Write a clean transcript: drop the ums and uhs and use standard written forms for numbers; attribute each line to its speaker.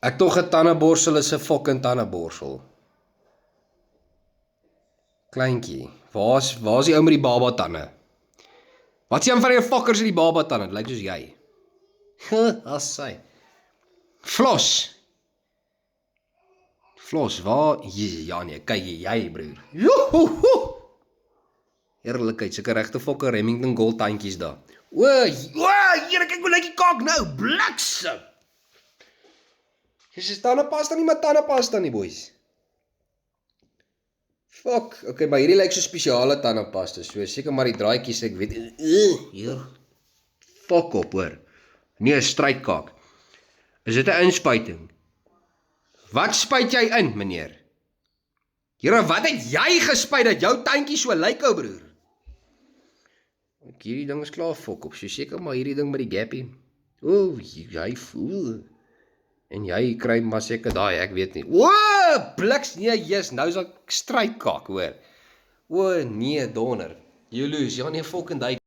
Speaker 1: Ek tog 'n tandeborsel is 'n fucking tandeborsel. Kleintjie, waar's die ou met die baba tande? Wat sê een van die fuckers in die baba tande? Dit lyk soos jy. As sy. Floss, waar? Ja nee, kyk jy broer. Johoho! Eerlikheid, seker regte fucking Remington Gold tandjies daar. O, hier kyk hoe lyk die kak nou, bliksem. Dis tandepasta nie, maar tandepasta nie, boys. Fuck, okay, maar hierdie lyk so spesiale tandepasta, so seker maar die draadjies, ek weet, hier. Fuck op, hoor. Nee, 'n strydkaak. Is dit 'n inspuiting? Wat spuit jy in, meneer? Here, wat het jy gespuit dat jou tandjie so lyk, ou broer? Hierdie ding is klaar fok op, so seker maar hierdie ding met die gappie. O, jy voel. En jy kry maar seker daai, ek weet nie. O, bliks, nee, yes, nou is ek strydkaak, hoor. O, nee, donder. You lose, ja nee, fucking die.